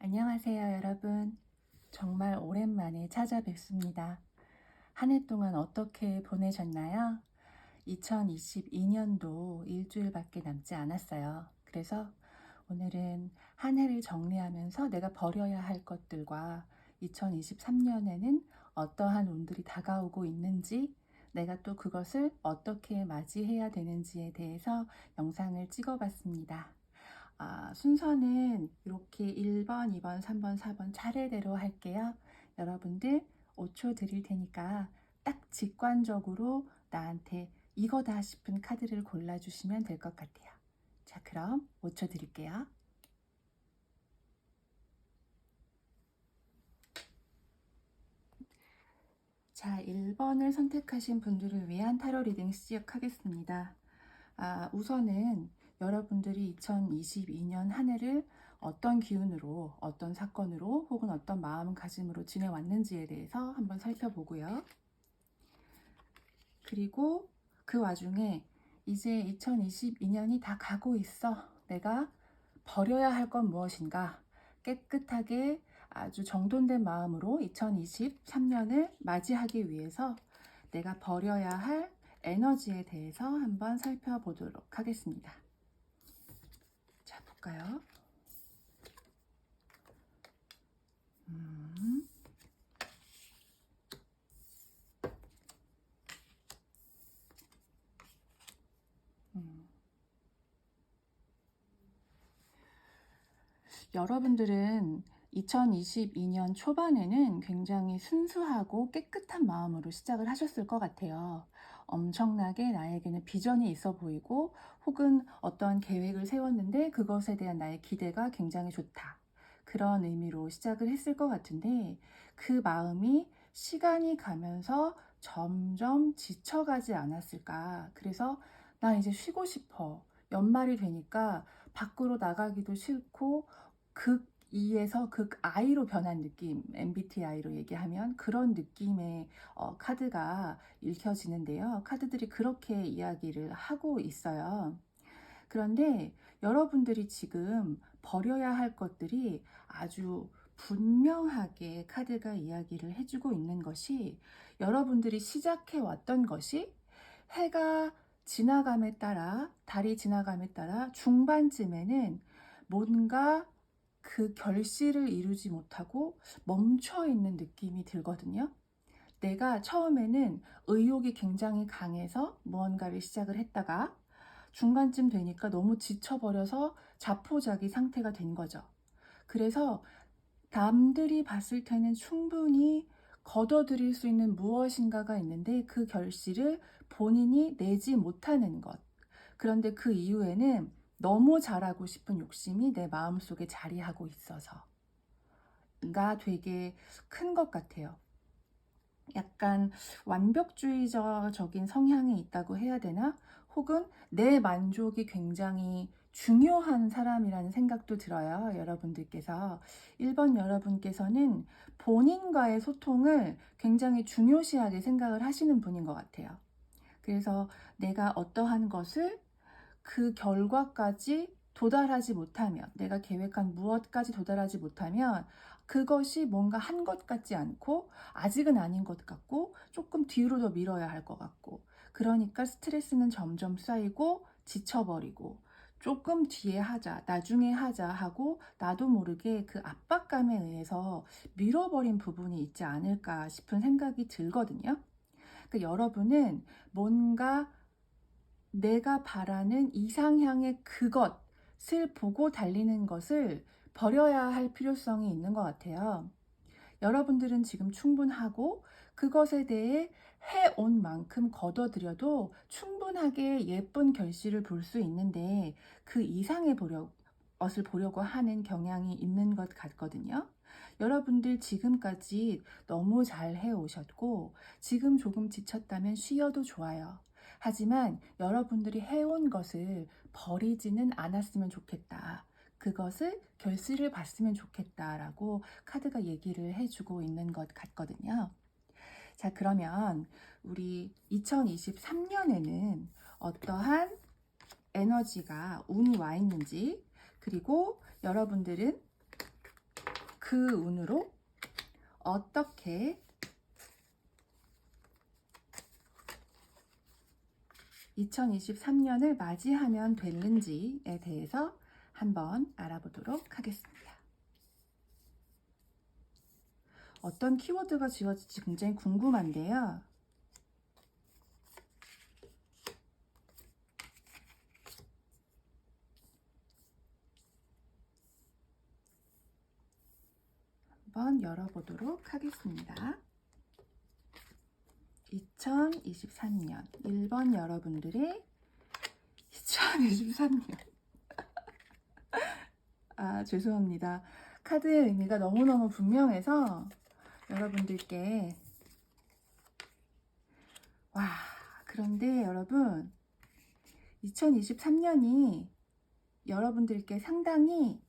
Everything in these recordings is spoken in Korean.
안녕하세요, 여러분. 정말 오랜만에 찾아뵙습니다. 한 해 동안 어떻게 보내셨나요? 2022년도 일주일밖에 남지 않았어요. 그래서 오늘은 한 해를 정리하면서 내가 버려야 할 것들과 2023년에는 어떠한 운들이 다가오고 있는지, 내가 또 그것을 어떻게 맞이해야 되는지에 대해서 영상을 찍어봤습니다. 순서는 이렇게 1번, 2번, 3번, 4번 차례대로 할게요. 여러분들 5초 드릴 테니까 딱 직관적으로 나한테 이거다 싶은 카드를 골라주시면 될 것 같아요. 자, 그럼 5초 드릴게요. 자, 1번을 선택하신 분들을 위한 타로 리딩 시작하겠습니다. 우선은 여러분들이 2022년 한 해를 어떤 기운으로, 어떤 사건으로, 혹은 어떤 마음가짐으로 지내왔는지에 대해서 한번 살펴보고요. 그리고 그 와중에 이제 2022년이 다 가고 있어. 내가 버려야 할 건 무엇인가? 깨끗하게 아주 정돈된 마음으로 2023년을 맞이하기 위해서 내가 버려야 할 에너지에 대해서 한번 살펴보도록 하겠습니다. 자, 볼까요? 여러분들은 2022년 초반에는 굉장히 순수하고 깨끗한 마음으로 시작을 하셨을 것 같아요. 엄청나게 나에게는 비전이 있어 보이고, 혹은 어떤 계획을 세웠는데 그것에 대한 나의 기대가 굉장히 좋다. 그런 의미로 시작을 했을 것 같은데, 그 마음이 시간이 가면서 점점 지쳐가지 않았을까. 그래서 나 이제 쉬고 싶어. 연말이 되니까 밖으로 나가기도 싫고 극 E에서 극 I로 변한 느낌, MBTI로 얘기하면 그런 느낌의 카드가 읽혀지는데요. 카드들이 그렇게 이야기를 하고 있어요. 그런데 여러분들이 지금 버려야 할 것들이 아주 분명하게 카드가 이야기를 해주고 있는 것이, 여러분들이 시작해 왔던 것이 해가 지나감에 따라, 달이 지나감에 따라 중반쯤에는 뭔가 그 결실을 이루지 못하고 멈춰 있는 느낌이 들거든요. 내가 처음에는 의욕이 굉장히 강해서 무언가를 시작을 했다가 중간쯤 되니까 너무 지쳐버려서 자포자기 상태가 된 거죠. 그래서 남들이 봤을 때는 충분히 거둬들일 수 있는 무엇인가가 있는데 그 결실을 본인이 내지 못하는 것. 그런데 그 이후에는 너무 잘하고 싶은 욕심이 내 마음속에 자리하고 있어서가 되게 큰 것 같아요. 약간 완벽주의적인 성향이 있다고 해야 되나? 혹은 내 만족이 굉장히 중요한 사람이라는 생각도 들어요. 여러분들께서 1번 여러분께서는 본인과의 소통을 굉장히 중요시하게 생각을 하시는 분인 것 같아요. 그래서 내가 어떠한 것을 그 결과까지 도달하지 못하면, 내가 계획한 무엇까지 도달하지 못하면 그것이 뭔가 한 것 같지 않고 아직은 아닌 것 같고 조금 뒤로 더 미뤄야 할 것 같고, 그러니까 스트레스는 점점 쌓이고 지쳐버리고 조금 뒤에 하자, 나중에 하자 하고 나도 모르게 그 압박감에 의해서 밀어버린 부분이 있지 않을까 싶은 생각이 들거든요. 그러니까 여러분은 뭔가 내가 바라는 이상향의 그것을 보고 달리는 것을 버려야 할 필요성이 있는 것 같아요. 여러분들은 지금 충분하고 그것에 대해 해온 만큼 거둬들여도 충분하게 예쁜 결실을 볼 수 있는데 그 이상의 것을 보려고 하는 경향이 있는 것 같거든요. 여러분들 지금까지 너무 잘 해오셨고 지금 조금 지쳤다면 쉬어도 좋아요. 하지만 여러분들이 해온 것을 버리지는 않았으면 좋겠다. 그것을 결실을 봤으면 좋겠다라고 카드가 얘기를 해주고 있는 것 같거든요. 자, 그러면 우리 2023년에는 어떠한 에너지가 운이 와 있는지, 그리고 여러분들은 그 운으로 어떻게 2023년을 맞이하면 되는지에 대해서 한번 알아보도록 하겠습니다. 어떤 키워드가 지워질지 굉장히 궁금한데요. 한번 열어보도록 하겠습니다. 2023년 1번 여러분들의 2023년 죄송합니다. 카드의 의미가 너무너무 분명해서 여러분들께 그런데 여러분 2023년이 여러분들께 상당히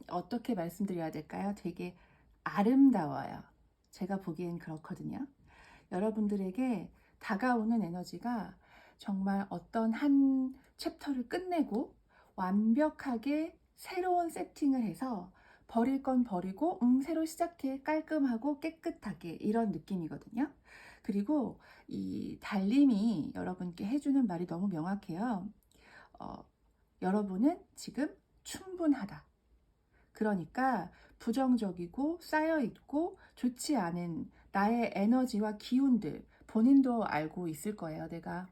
어떻게 말씀드려야 될까요? 되게 아름다워요. 제가 보기엔 그렇거든요. 여러분들에게 다가오는 에너지가 정말 어떤 한 챕터를 끝내고 완벽하게 새로운 세팅을 해서 버릴 건 버리고 새로 시작해 깔끔하고 깨끗하게 이런 느낌이거든요. 그리고 이 달님이 여러분께 해주는 말이 너무 명확해요. 여러분은 지금 충분하다. 그러니까 부정적이고 쌓여있고 좋지 않은 나의 에너지와 기운들 본인도 알고 있을 거예요. 내가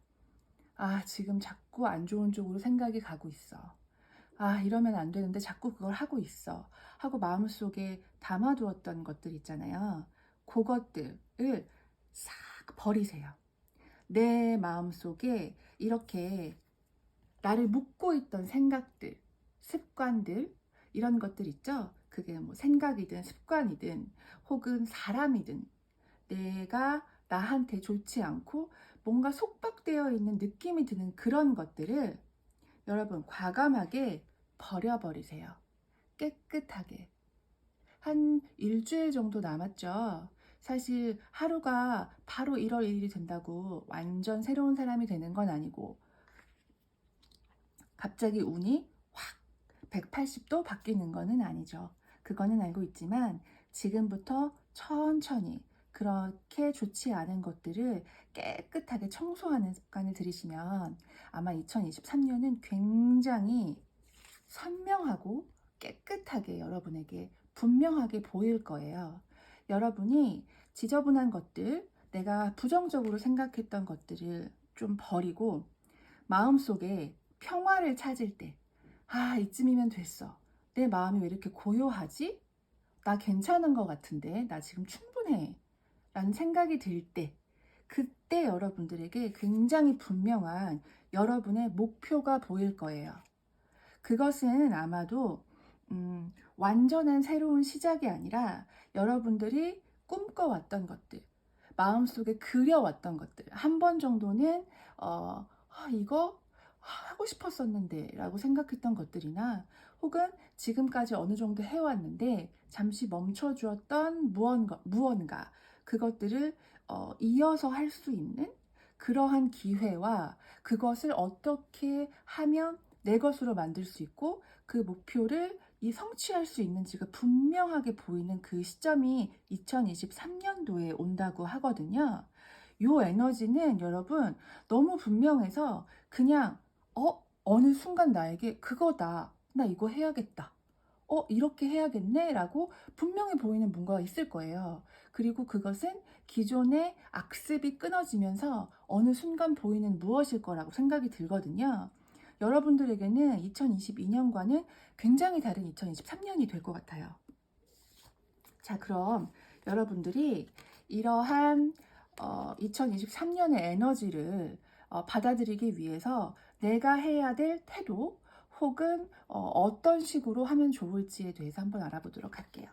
지금 자꾸 안 좋은 쪽으로 생각이 가고 있어. 이러면 안 되는데 자꾸 그걸 하고 있어. 하고 마음속에 담아두었던 것들 있잖아요. 그것들을 싹 버리세요. 내 마음속에 이렇게 나를 묶고 있던 생각들, 습관들 이런 것들 있죠. 그게 뭐 생각이든 습관이든 혹은 사람이든 내가 나한테 좋지 않고 뭔가 속박되어 있는 느낌이 드는 그런 것들을 여러분 과감하게 버려버리세요. 깨끗하게. 한 일주일 정도 남았죠. 사실 하루가 바로 1월 1일이 된다고 완전 새로운 사람이 되는 건 아니고 갑자기 운이 확 180도 바뀌는 거는 아니죠. 그거는 알고 있지만 지금부터 천천히 그렇게 좋지 않은 것들을 깨끗하게 청소하는 습관을 들이시면 아마 2023년은 굉장히 선명하고 깨끗하게 여러분에게 분명하게 보일 거예요. 여러분이 지저분한 것들, 내가 부정적으로 생각했던 것들을 좀 버리고 마음속에 평화를 찾을 때 이쯤이면 됐어. 내 마음이 왜 이렇게 고요하지? 나 괜찮은 것 같은데 나 지금 충분해 라는 생각이 들 때 그때 여러분들에게 굉장히 분명한 여러분의 목표가 보일 거예요. 그것은 아마도 완전한 새로운 시작이 아니라 여러분들이 꿈꿔왔던 것들, 마음속에 그려왔던 것들 한 번 정도는 이거 하고 싶었었는데 라고 생각했던 것들이나 혹은 지금까지 어느 정도 해왔는데 잠시 멈춰주었던 무언가 그것들을 이어서 할 수 있는 그러한 기회와 그것을 어떻게 하면 내 것으로 만들 수 있고 그 목표를 성취할 수 있는지가 분명하게 보이는 그 시점이 2023년도에 온다고 하거든요. 요 에너지는 여러분 너무 분명해서 그냥 어느 순간 나에게 그거다. 나 이거 해야겠다. 이렇게 해야겠네 라고 분명히 보이는 뭔가가 있을 거예요. 그리고 그것은 기존의 악습이 끊어지면서 어느 순간 보이는 무엇일 거라고 생각이 들거든요. 여러분들에게는 2022년과는 굉장히 다른 2023년이 될 것 같아요. 자, 그럼 여러분들이 이러한 2023년의 에너지를 받아들이기 위해서 내가 해야 될 태도 혹은 어떤 식으로 하면 좋을지에 대해서 한번 알아보도록 할게요.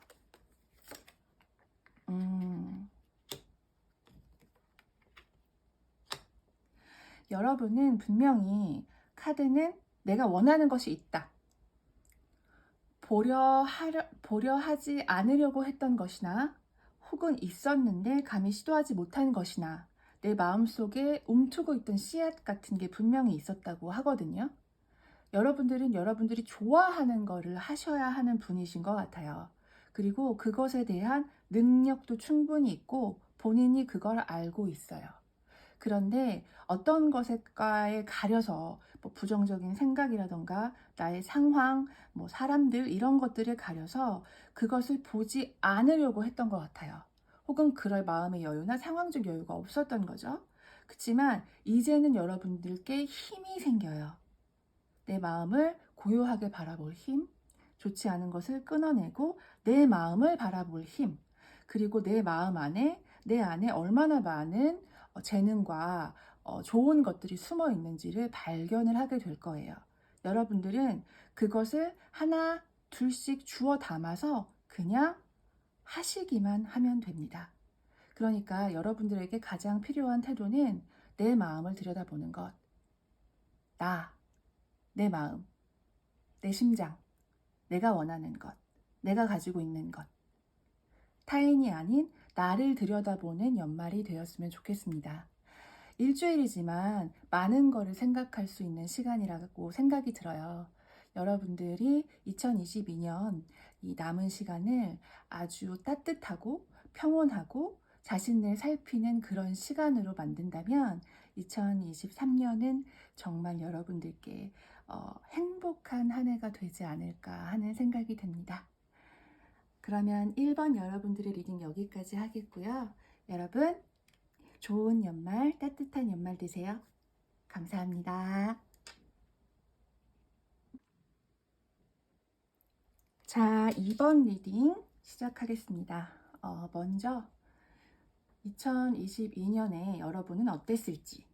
여러분은 분명히 카드는 내가 원하는 것이 있다. 보려 하지 않으려고 했던 것이나 혹은 있었는데 감히 시도하지 못한 것이나 내 마음속에 움트고 있던 씨앗 같은 게 분명히 있었다고 하거든요. 여러분들은 여러분들이 좋아하는 거를 하셔야 하는 분이신 것 같아요. 그리고 그것에 대한 능력도 충분히 있고 본인이 그걸 알고 있어요. 그런데 어떤 것에까에 가려서 뭐 부정적인 생각이라던가 나의 상황, 뭐 사람들 이런 것들을 가려서 그것을 보지 않으려고 했던 것 같아요. 혹은 그럴 마음의 여유나 상황적 여유가 없었던 거죠. 그렇지만 이제는 여러분들께 힘이 생겨요. 내 마음을 고요하게 바라볼 힘, 좋지 않은 것을 끊어내고 내 마음을 바라볼 힘, 그리고 내 마음 안에, 내 안에 얼마나 많은 재능과 좋은 것들이 숨어 있는지를 발견을 하게 될 거예요. 여러분들은 그것을 하나, 둘씩 주워 담아서 그냥 하시기만 하면 됩니다. 그러니까 여러분들에게 가장 필요한 태도는 내 마음을 들여다보는 것. 내 마음, 내 심장, 내가 원하는 것, 내가 가지고 있는 것. 타인이 아닌 나를 들여다보는 연말이 되었으면 좋겠습니다. 일주일이지만 많은 거를 생각할 수 있는 시간이라고 생각이 들어요. 여러분들이 2022년 이 남은 시간을 아주 따뜻하고 평온하고 자신을 살피는 그런 시간으로 만든다면 2023년은 정말 여러분들께 행복한 한 해가 되지 않을까 하는 생각이 듭니다. 그러면 1번 여러분들의 리딩 여기까지 하겠고요. 여러분 좋은 연말, 따뜻한 연말 되세요. 감사합니다. 자, 2번 리딩 시작하겠습니다. 먼저 2022년에 여러분은 어땠을지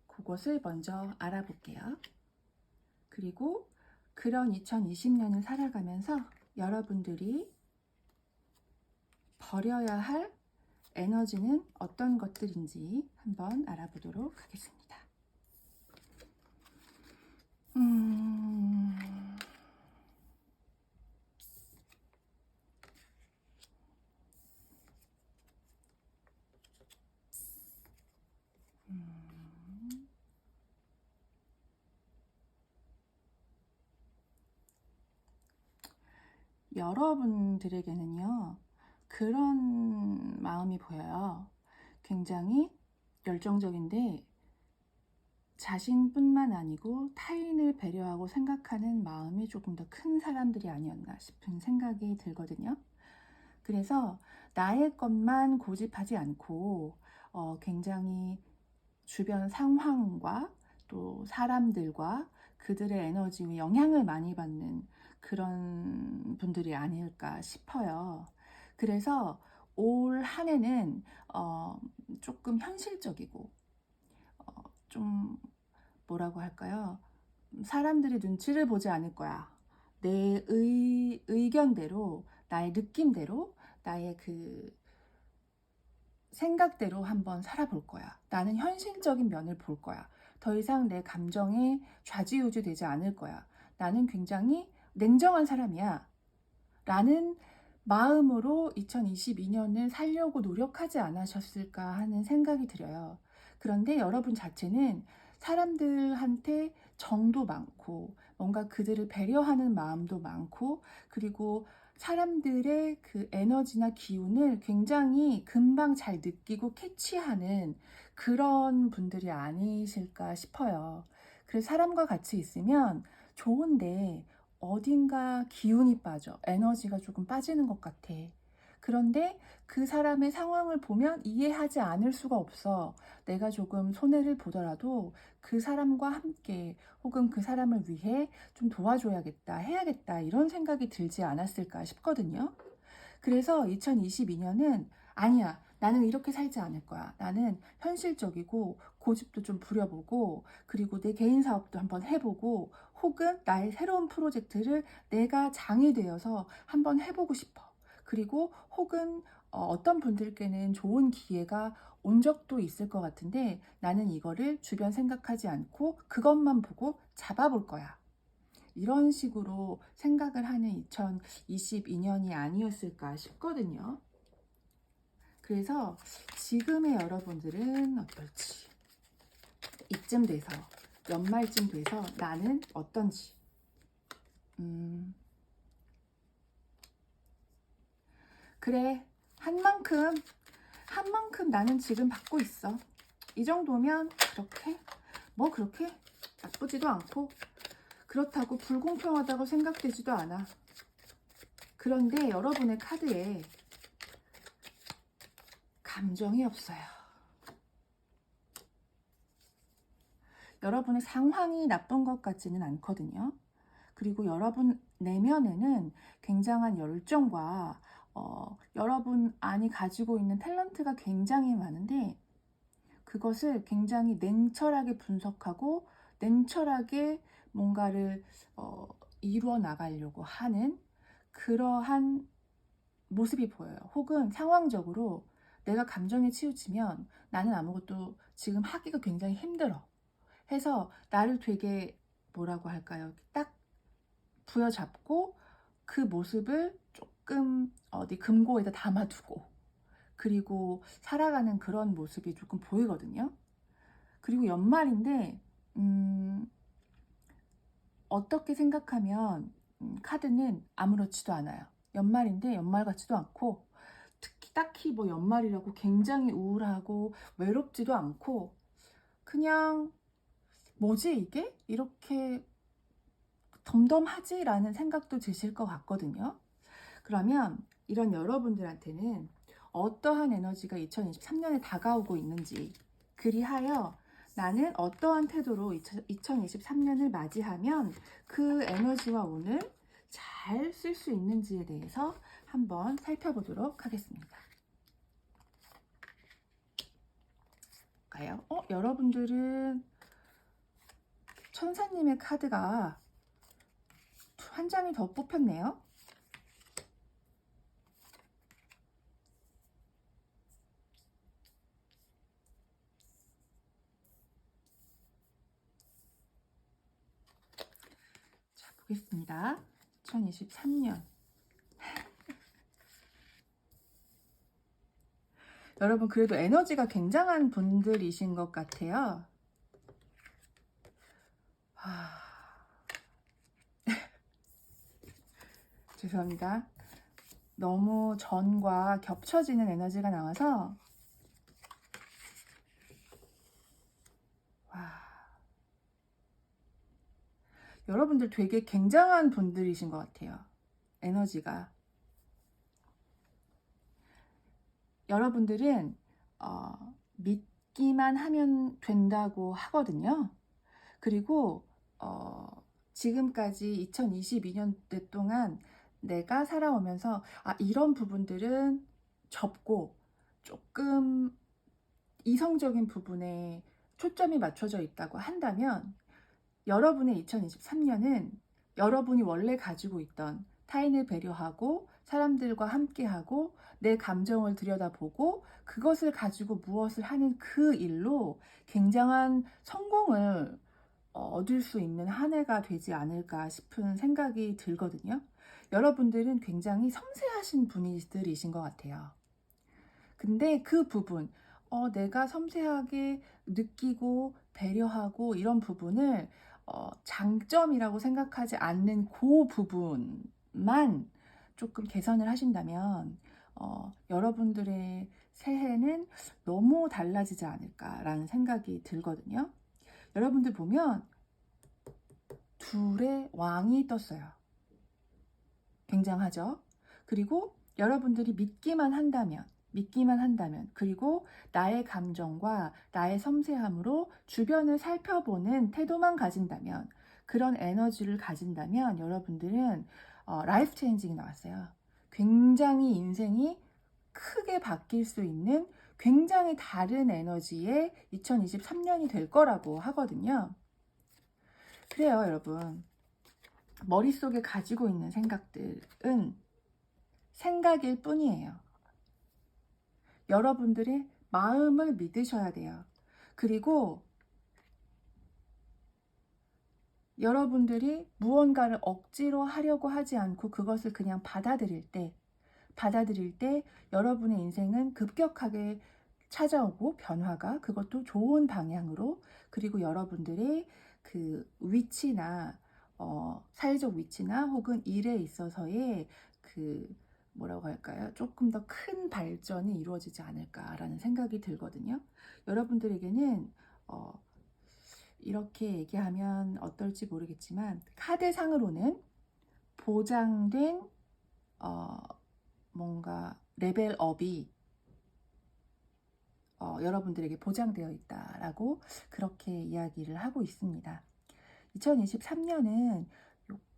그것을 먼저 알아볼게요. 그리고 그런 2020년을 살아가면서 여러분들이 버려야 할 에너지는 어떤 것들인지 한번 알아보도록 하겠습니다. 여러분들에게는요, 그런 마음이 보여요. 굉장히 열정적인데 자신뿐만 아니고 타인을 배려하고 생각하는 마음이 조금 더 큰 사람들이 아니었나 싶은 생각이 들거든요. 그래서 나의 것만 고집하지 않고 굉장히 주변 상황과 또 사람들과 그들의 에너지에 영향을 많이 받는 그런 분들이 아닐까 싶어요. 그래서 올 한 해는 조금 현실적이고 좀 뭐라고 할까요? 사람들이 눈치를 보지 않을 거야. 내 의견대로, 나의 느낌대로, 나의 그 생각대로 한번 살아볼 거야. 나는 현실적인 면을 볼 거야. 더 이상 내 감정에 좌지우지 되지 않을 거야. 나는 굉장히 냉정한 사람이야. 라는 마음으로 2022년을 살려고 노력하지 않으셨을까 하는 생각이 들어요. 그런데 여러분 자체는 사람들한테 정도 많고 뭔가 그들을 배려하는 마음도 많고 그리고 사람들의 그 에너지나 기운을 굉장히 금방 잘 느끼고 캐치하는 그런 분들이 아니실까 싶어요. 그래서 사람과 같이 있으면 좋은데 어딘가 기운이 빠져. 에너지가 조금 빠지는 것 같아. 그런데 그 사람의 상황을 보면 이해하지 않을 수가 없어. 내가 조금 손해를 보더라도 그 사람과 함께 혹은 그 사람을 위해 좀 도와줘야겠다, 해야겠다 이런 생각이 들지 않았을까 싶거든요. 그래서 2022년은 아니야. 나는 이렇게 살지 않을 거야. 나는 현실적이고 고집도 좀 부려보고 그리고 내 개인 사업도 한번 해보고 혹은 나의 새로운 프로젝트를 내가 장이 되어서 한번 해보고 싶어. 그리고 혹은 어떤 분들께는 좋은 기회가 온 적도 있을 것 같은데 나는 이거를 주변 생각하지 않고 그것만 보고 잡아볼 거야. 이런 식으로 생각을 하는 2022년이 아니었을까 싶거든요. 그래서 지금의 여러분들은 어떨지, 이쯤 돼서, 연말쯤 돼서 나는 어떤지, 그래, 한 만큼 나는 지금 받고 있어. 이 정도면 그렇게 나쁘지도 않고, 그렇다고 불공평하다고 생각되지도 않아. 그런데 여러분의 카드에 감정이 없어요. 여러분의 상황이 나쁜 것 같지는 않거든요. 그리고 여러분 내면에는 굉장한 열정과 여러분 안이 가지고 있는 탤런트가 굉장히 많은데, 그것을 굉장히 냉철하게 분석하고 냉철하게 뭔가를 이루어 나가려고 하는 그러한 모습이 보여요. 혹은 상황적으로 내가 감정에 치우치면 나는 아무것도 지금 하기가 굉장히 힘들어 해서 나를 되게 뭐라고 할까요? 딱 부여잡고 그 모습을 조금 어디 금고에다 담아두고 그리고 살아가는 그런 모습이 조금 보이거든요. 그리고 연말인데 어떻게 생각하면 카드는 아무렇지도 않아요. 연말인데 연말 같지도 않고, 특히 딱히 뭐 연말이라고 굉장히 우울하고 외롭지도 않고, 그냥 뭐지 이게? 이렇게 덤덤하지? 라는 생각도 드실 것 같거든요. 그러면 이런 여러분들한테는 어떠한 에너지가 2023년에 다가오고 있는지, 그리하여 나는 어떠한 태도로 2023년을 맞이하면 그 에너지와 운을 잘 쓸 수 있는지에 대해서 한번 살펴보도록 하겠습니다. 여러분들은 천사님의 카드가 한 장이 더 뽑혔네요. 자, 보겠습니다. 2023년. 여러분 그래도 에너지가 굉장한 분들이신 것 같아요. 죄송합니다. 너무 전과 겹쳐지는 에너지가 나와서 여러분들 되게 굉장한 분들이신 것 같아요. 에너지가. 여러분들은 믿기만 하면 된다고 하거든요. 그리고 지금까지 2022년대 동안 내가 살아오면서 이런 부분들은 접고 조금 이성적인 부분에 초점이 맞춰져 있다고 한다면, 여러분의 2023년은 여러분이 원래 가지고 있던 타인을 배려하고 사람들과 함께하고 내 감정을 들여다보고 그것을 가지고 무엇을 하는 그 일로 굉장한 성공을 얻을 수 있는 한 해가 되지 않을까 싶은 생각이 들거든요. 여러분들은 굉장히 섬세하신 분들이신 것 같아요. 근데 그 부분, 내가 섬세하게 느끼고 배려하고 이런 부분을 장점이라고 생각하지 않는 그 부분만 조금 개선을 하신다면 여러분들의 새해는 너무 달라지지 않을까라는 생각이 들거든요. 여러분들 보면 둘의 왕이 떴어요. 굉장하죠? 그리고 여러분들이 믿기만 한다면, 그리고 나의 감정과 나의 섬세함으로 주변을 살펴보는 태도만 가진다면, 그런 에너지를 가진다면 여러분들은 라이프 체인징이 나왔어요. 굉장히 인생이 크게 바뀔 수 있는 굉장히 다른 에너지의 2023년이 될 거라고 하거든요. 그래요, 여러분. 머릿속에 가지고 있는 생각들은 생각일 뿐이에요. 여러분들의 마음을 믿으셔야 돼요. 그리고 여러분들이 무언가를 억지로 하려고 하지 않고 그것을 그냥 받아들일 때 여러분의 인생은 급격하게 찾아오고 변화가, 그것도 좋은 방향으로, 그리고 여러분들의 그 위치나 사회적 위치나 혹은 일에 있어서의 그 뭐라고 할까요? 조금 더 큰 발전이 이루어지지 않을까라는 생각이 들거든요. 여러분들에게는 이렇게 얘기하면 어떨지 모르겠지만 카드상으로는 보장된 뭔가 레벨업이 여러분들에게 보장되어 있다라고 그렇게 이야기를 하고 있습니다. 2023년은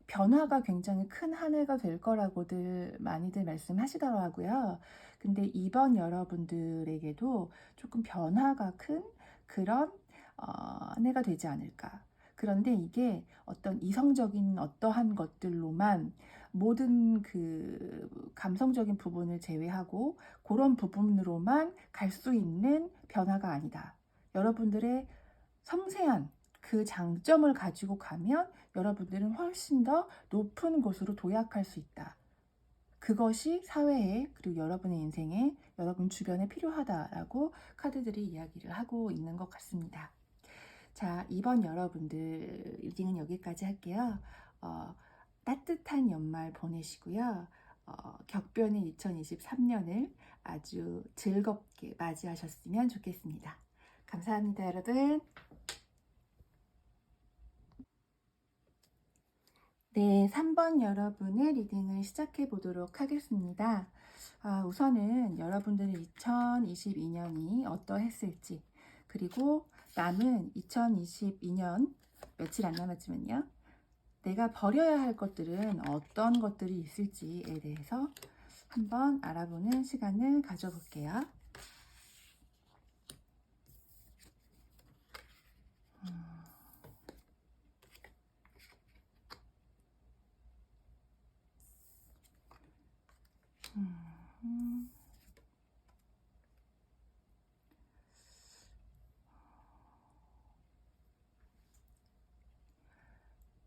변화가 굉장히 큰 한 해가 될 거라고들 많이들 말씀하시더라고요. 근데 이번 여러분들에게도 조금 변화가 큰 그런 한 해가 되지 않을까. 그런데 이게 어떤 이성적인 어떠한 것들로만 모든 그 감성적인 부분을 제외하고 그런 부분으로만 갈 수 있는 변화가 아니다. 여러분들의 섬세한 그 장점을 가지고 가면 여러분들은 훨씬 더 높은 곳으로 도약할 수 있다. 그것이 사회에 그리고 여러분의 인생에 여러분 주변에 필요하다라고 카드들이 이야기를 하고 있는 것 같습니다. 자, 이번 여러분들 리딩은 여기까지 할게요. 따뜻한 연말 보내시고요. 격변의 2023년을 아주 즐겁게 맞이하셨으면 좋겠습니다. 감사합니다, 여러분. 네, 3번 여러분의 리딩을 시작해 보도록 하겠습니다. 우선은 여러분들의 2022년이 어떠했을지, 그리고 남은 2022년 며칠 안 남았지만요. 내가 버려야 할 것들은 어떤 것들이 있을지에 대해서 한번 알아보는 시간을 가져볼게요.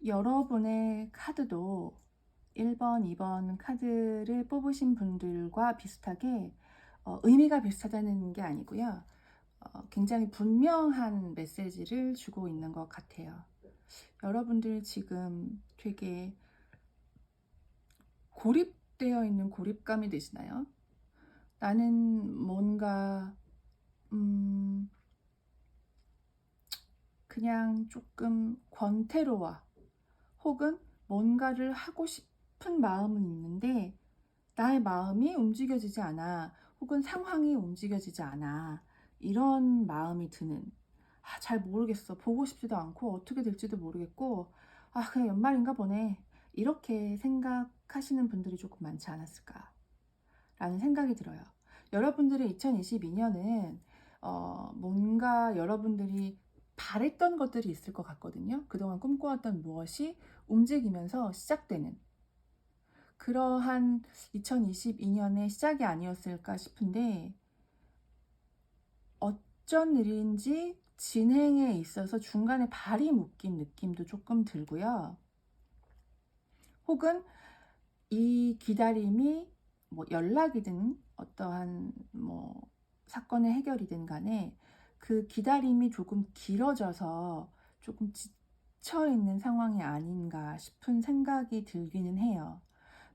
여러분의 카드도 1번, 2번 카드를 뽑으신 분들과 비슷하게 의미가 비슷하다는 게 아니고요. 굉장히 분명한 메시지를 주고 있는 것 같아요. 여러분들 지금 되게 고립되어 있는 고립감이 드시나요? 나는 뭔가 그냥 조금 권태로워. 혹은 뭔가를 하고 싶은 마음은 있는데 나의 마음이 움직여지지 않아. 혹은 상황이 움직여지지 않아. 이런 마음이 드는. 잘 모르겠어. 보고 싶지도 않고 어떻게 될지도 모르겠고 그냥 연말인가 보네. 이렇게 생각하시는 분들이 조금 많지 않았을까 라는 생각이 들어요. 여러분들의 2022년은 뭔가 여러분들이 바랬던 것들이 있을 것 같거든요. 그동안 꿈꿔왔던 무엇이 움직이면서 시작되는 그러한 2022년의 시작이 아니었을까 싶은데 어쩐 일인지 진행에 있어서 중간에 발이 묶인 느낌도 조금 들고요. 혹은 이 기다림이 뭐 연락이든 어떠한 뭐 사건의 해결이든 간에 그 기다림이 조금 길어져서 조금 지쳐있는 상황이 아닌가 싶은 생각이 들기는 해요.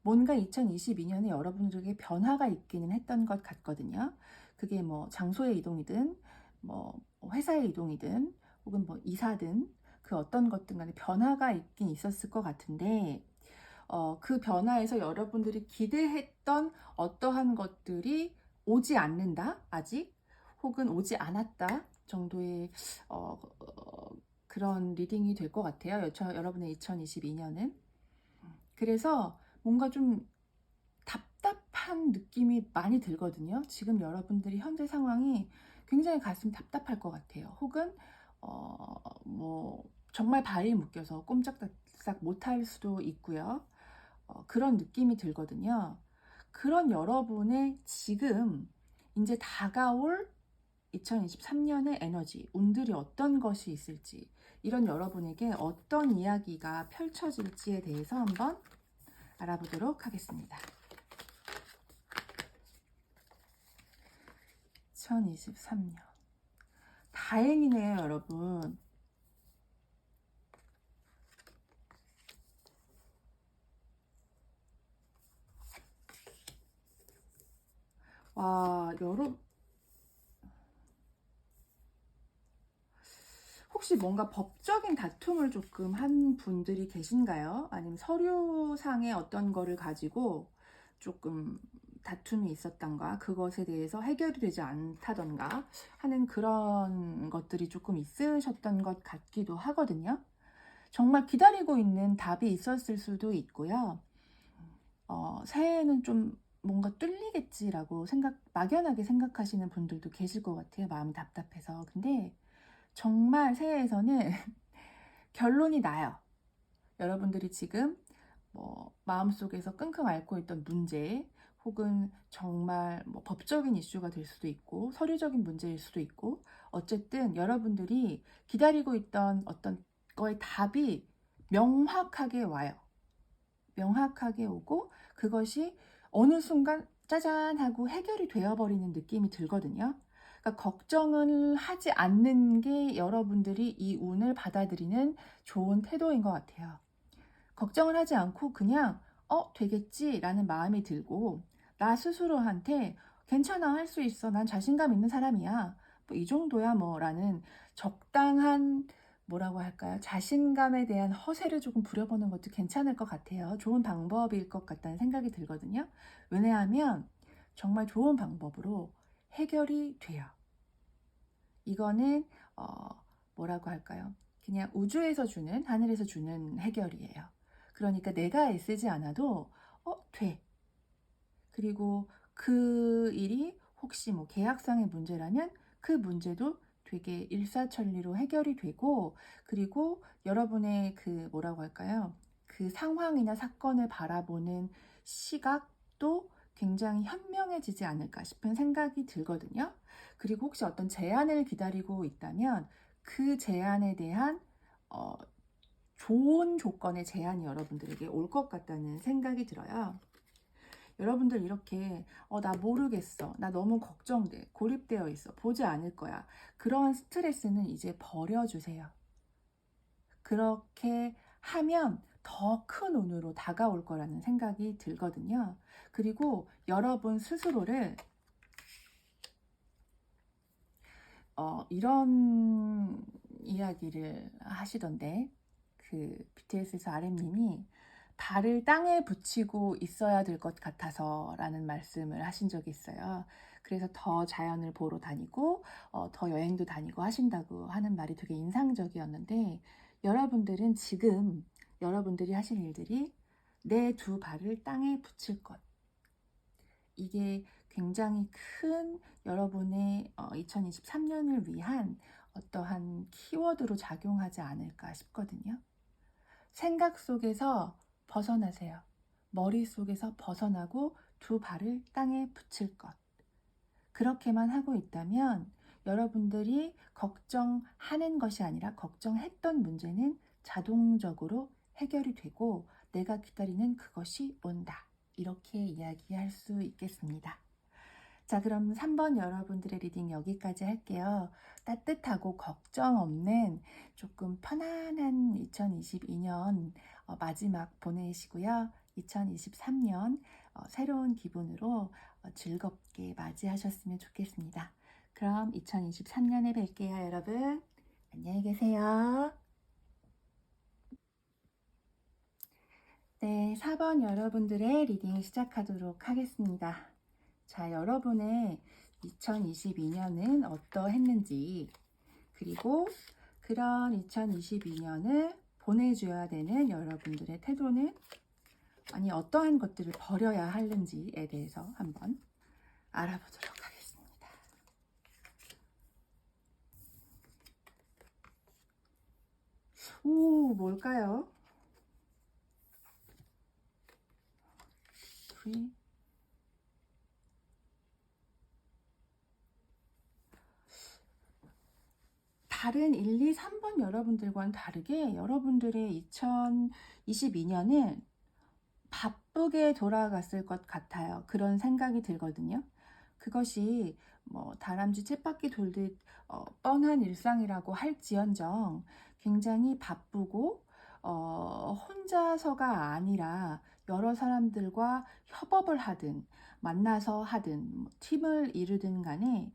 뭔가 2022년에 여러분들에게 변화가 있기는 했던 것 같거든요. 그게 뭐 장소의 이동이든 뭐 회사의 이동이든 혹은 뭐 이사든 그 어떤 것든 간에 변화가 있긴 있었을 것 같은데 그 변화에서 여러분들이 기대했던 어떠한 것들이 오지 않는다 아직 혹은 오지 않았다 정도의 그런 리딩이 될 것 같아요. 여러분의 2022년은. 그래서 뭔가 좀 답답한 느낌이 많이 들거든요. 지금 여러분들이 현재 상황이 굉장히 가슴 답답할 것 같아요. 혹은 뭐 정말 발이 묶여서 꼼짝달싹 못할 수도 있고요. 그런 느낌이 들거든요. 그런 여러분의 지금 이제 다가올 2023년의 에너지, 운들이 어떤 것이 있을지, 이런 여러분에게 어떤 이야기가 펼쳐질지에 대해서 한번 알아보도록 하겠습니다. 2023년. 다행이네요, 여러분. 여러 혹시 뭔가 법적인 다툼을 조금 한 분들이 계신가요? 아니면 서류상의 어떤 거를 가지고 조금 다툼이 있었던가, 그것에 대해서 해결이 되지 않다던가 하는 그런 것들이 조금 있으셨던 것 같기도 하거든요. 정말 기다리고 있는 답이 있었을 수도 있고요. 새해에는 좀 뭔가 뚫리겠지라고 막연하게 생각하시는 분들도 계실 것 같아요. 마음이 답답해서. 근데 정말 새해에서는 결론이 나요. 여러분들이 지금 마음속에서 끙끙 앓고 있던 문제, 혹은 정말 법적인 이슈가 될 수도 있고 서류적인 문제일 수도 있고, 어쨌든 여러분들이 기다리고 있던 어떤 거의 답이 명확하게 와요. 명확하게 오고 그것이 어느 순간 짜잔 하고 해결이 되어버리는 느낌이 들거든요. 그러니까 걱정을 하지 않는 게 여러분들이 이 운을 받아들이는 좋은 태도인 것 같아요. 걱정을 하지 않고 그냥 되겠지 라는 마음이 들고, 나 스스로한테 괜찮아, 할 수 있어, 난 자신감 있는 사람이야, 뭐 이 정도야 뭐 라는 적당한, 뭐라고 할까요, 자신감에 대한 허세를 조금 부려보는 것도 괜찮을 것 같아요. 좋은 방법일 것 같다는 생각이 들거든요. 왜냐하면 정말 좋은 방법으로 해결이 돼요. 이거는 뭐라고 할까요, 그냥 우주에서 주는, 하늘에서 주는 해결이에요. 그러니까 내가 애쓰지 않아도 돼. 그리고 그 일이 혹시 뭐 계약상의 문제라면 그 문제도 되게 일사천리로 해결이 되고, 그리고 여러분의 그 뭐라고 할까요, 그 상황이나 사건을 바라보는 시각도 굉장히 현명해지지 않을까 싶은 생각이 들거든요. 그리고 혹시 어떤 제안을 기다리고 있다면 그 제안에 대한 좋은 조건의 제안이 여러분들에게 올 것 같다는 생각이 들어요. 여러분들 이렇게 나 모르겠어, 나 너무 걱정돼, 고립되어 있어, 보지 않을 거야, 그런 스트레스는 이제 버려주세요. 그렇게 하면 더 큰 운으로 다가올 거라는 생각이 들거든요. 그리고 여러분 스스로를 이런 이야기를 하시던데, 그 BTS에서 RM님이 발을 땅에 붙이고 있어야 될 것 같아서 라는 말씀을 하신 적이 있어요. 그래서 더 자연을 보러 다니고 더 여행도 다니고 하신다고 하는 말이 되게 인상적이었는데, 여러분들은 지금 여러분들이 하실 일들이 내 두 발을 땅에 붙일 것, 이게 굉장히 큰 여러분의 2023년을 위한 어떠한 키워드로 작용하지 않을까 싶거든요. 생각 속에서 벗어나세요. 머릿속에서 벗어나고 두 발을 땅에 붙일 것. 그렇게만 하고 있다면 여러분들이 걱정하는 것이 아니라 걱정했던 문제는 자동적으로 해결이 되고 내가 기다리는 그것이 온다, 이렇게 이야기할 수 있겠습니다. 자, 그럼 3번 여러분들의 리딩 여기까지 할게요. 따뜻하고 걱정 없는 조금 편안한 2022년 마지막 보내시고요. 2023년 새로운 기분으로 즐겁게 맞이하셨으면 좋겠습니다. 그럼 2023년에 뵐게요, 여러분. 안녕히 계세요. 네, 4번 여러분들의 리딩 시작하도록 하겠습니다. 자, 여러분의 2022년은 어떠했는지, 그리고 그런 2022년을 보내줘야 되는 여러분들의 태도는, 아니 어떠한 것들을 버려야 하는지에 대해서 한번 알아보도록 하겠습니다. 오, 뭘까요? 다른 1, 2, 3번 여러분들과는 다르게 여러분들의 2022년은 바쁘게 돌아갔을 것 같아요. 그런 생각이 들거든요. 그것이 뭐 다람쥐 쳇바퀴 돌듯 뻔한 일상이라고 할지언정 굉장히 바쁘고 혼자서가 아니라 여러 사람들과 협업을 하든 만나서 하든 뭐 팀을 이루든 간에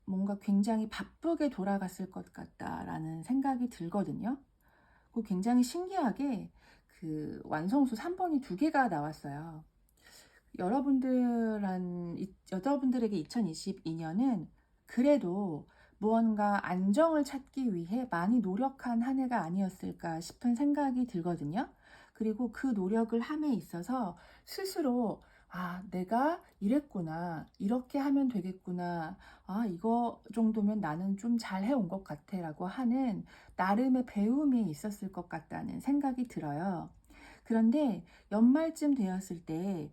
뭔가 굉장히 바쁘게 돌아갔을 것 같다라는 생각이 들거든요. 그 굉장히 신기하게 그 완성수 3번이 두 개가 나왔어요. 여러분들에게 2022년은 그래도 무언가 안정을 찾기 위해 많이 노력한 한 해가 아니었을까 싶은 생각이 들거든요. 그리고 그 노력을 함에 있어서 스스로 내가 이랬구나. 이렇게 하면 되겠구나. 이거 정도면 나는 좀 잘 해온 것 같아. 라고 하는 나름의 배움이 있었을 것 같다는 생각이 들어요. 그런데 연말쯤 되었을 때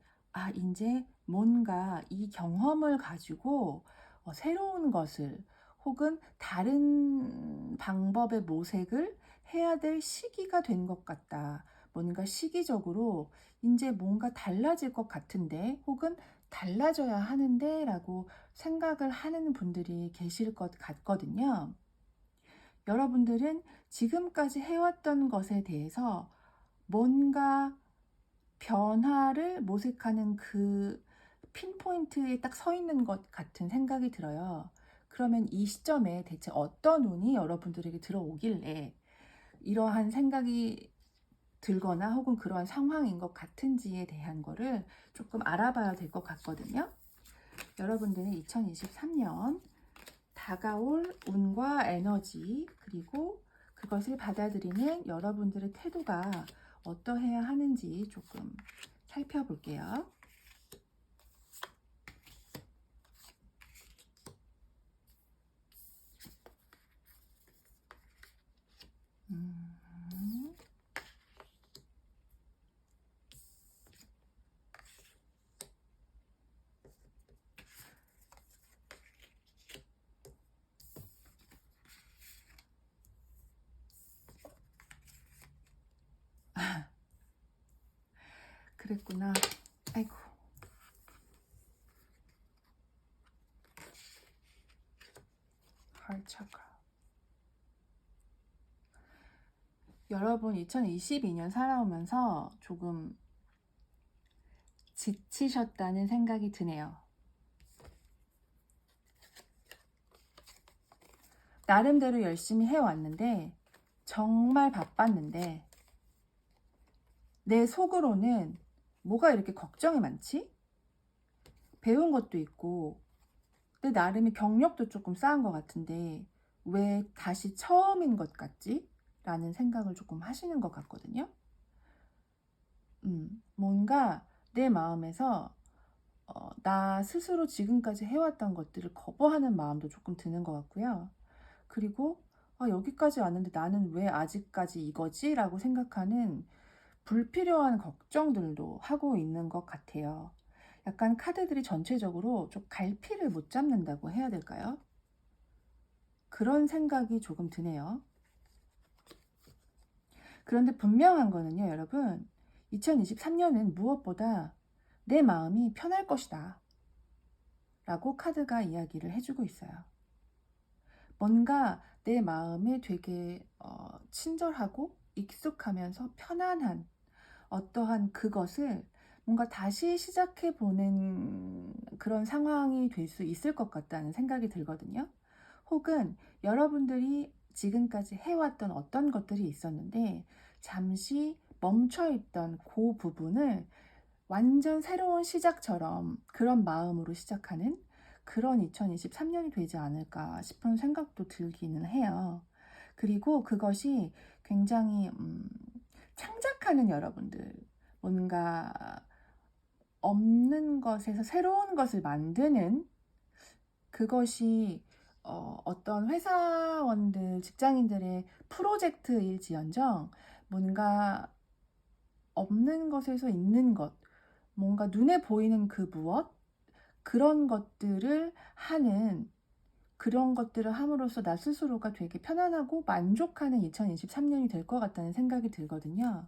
이제 뭔가 이 경험을 가지고 새로운 것을 혹은 다른 방법의 모색을 해야 될 시기가 된 것 같다. 뭔가 시기적으로 이제 뭔가 달라질 것 같은데 혹은 달라져야 하는데 라고 생각을 하는 분들이 계실 것 같거든요. 여러분들은 지금까지 해왔던 것에 대해서 뭔가 변화를 모색하는 그 핀포인트에 딱 서 있는 것 같은 생각이 들어요. 그러면 이 시점에 대체 어떤 운이 여러분들에게 들어오길래 이러한 생각이 들거나 혹은 그러한 상황인 것 같은지에 대한 거를 조금 알아봐야 될 것 같거든요. 여러분들은 2023년 다가올 운과 에너지 그리고 그것을 받아들이는 여러분들의 태도가 어떠해야 하는지 조금 살펴볼게요. 음. 그랬구나. 아이고. heart chakra. 여러분 2022년 살아오면서 조금 지치셨다는 생각이 드네요. 나름대로 열심히 해왔는데 정말 바빴는데 내 속으로는 뭐가 이렇게 걱정이 많지? 배운 것도 있고 내 나름의 경력도 조금 쌓은 것 같은데 왜 다시 처음인 것 같지? 라는 생각을 조금 하시는 것 같거든요. 뭔가 내 마음에서 나 스스로 지금까지 해왔던 것들을 거부하는 마음도 조금 드는 것 같고요. 그리고 여기까지 왔는데 나는 왜 아직까지 이거지? 라고 생각하는 불필요한 걱정들도 하고 있는 것 같아요. 약간 카드들이 전체적으로 좀 갈피를 못 잡는다고 해야 될까요? 그런 생각이 조금 드네요. 그런데 분명한 거는요, 여러분. 2023년은 무엇보다 내 마음이 편할 것이다. 라고 카드가 이야기를 해주고 있어요. 뭔가 내 마음에 되게 친절하고 익숙하면서 편안한 어떠한 그것을 뭔가 다시 시작해보는 그런 상황이 될 수 있을 것 같다는 생각이 들거든요. 혹은 여러분들이 지금까지 해왔던 어떤 것들이 있었는데 잠시 멈춰있던 그 부분을 완전 새로운 시작처럼 그런 마음으로 시작하는 그런 2023년이 되지 않을까 싶은 생각도 들기는 해요. 그리고 그것이 굉장히 창작하는 여러분들, 뭔가 없는 것에서 새로운 것을 만드는 그것이 어떤 회사원들, 직장인들의 프로젝트일지언정 뭔가 없는 것에서 있는 것, 뭔가 눈에 보이는 그 무엇, 그런 것들을 하는 그런 것들을 함으로써 나 스스로가 되게 편안하고 만족하는 2023년이 될 것 같다는 생각이 들거든요.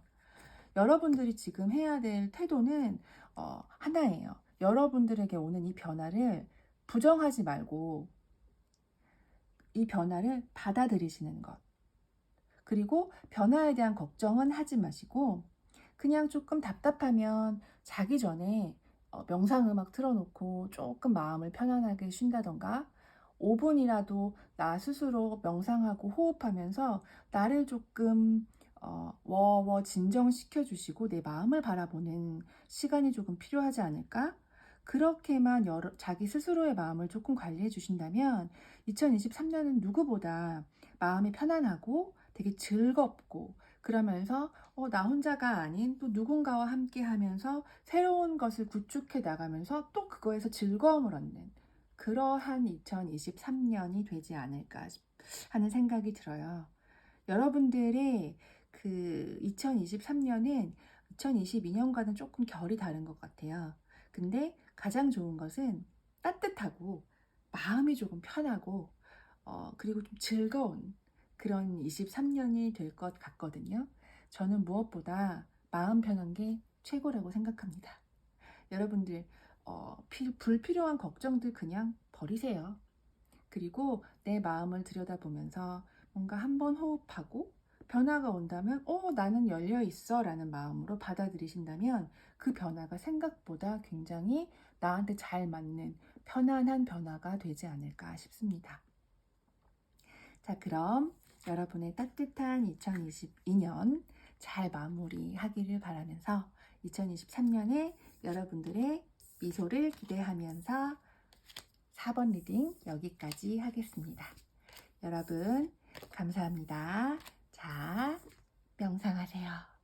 여러분들이 지금 해야 될 태도는 하나예요. 여러분들에게 오는 이 변화를 부정하지 말고 이 변화를 받아들이시는 것. 그리고 변화에 대한 걱정은 하지 마시고 그냥 조금 답답하면 자기 전에 명상음악 틀어놓고 조금 마음을 편안하게 쉰다던가 5분이라도 나 스스로 명상하고 호흡하면서 나를 조금 워워 진정시켜 주시고 내 마음을 바라보는 시간이 조금 필요하지 않을까? 그렇게만 자기 스스로의 마음을 조금 관리해 주신다면 2023년은 누구보다 마음이 편안하고 되게 즐겁고 그러면서 나 혼자가 아닌 또 누군가와 함께 하면서 새로운 것을 구축해 나가면서 또 그거에서 즐거움을 얻는 그러한 2023년이 되지 않을까 하는 생각이 들어요. 여러분들의 그 2023년은 2022년과는 조금 결이 다른 것 같아요. 근데 가장 좋은 것은 따뜻하고 마음이 조금 편하고 그리고 좀 즐거운 그런 23년이 될 것 같거든요. 저는 무엇보다 마음 편한 게 최고라고 생각합니다. 여러분들 불필요한 걱정들 그냥 버리세요. 그리고 내 마음을 들여다보면서 뭔가 한번 호흡하고 변화가 온다면 나는 열려 있어 라는 마음으로 받아들이신다면 그 변화가 생각보다 굉장히 나한테 잘 맞는 편안한 변화가 되지 않을까 싶습니다. 자, 그럼 여러분의 따뜻한 2022년 잘 마무리하기를 바라면서 2023년에 여러분들의 미소를 기대하면서 4번 리딩 여기까지 하겠습니다. 여러분 감사합니다. 자, 명상하세요.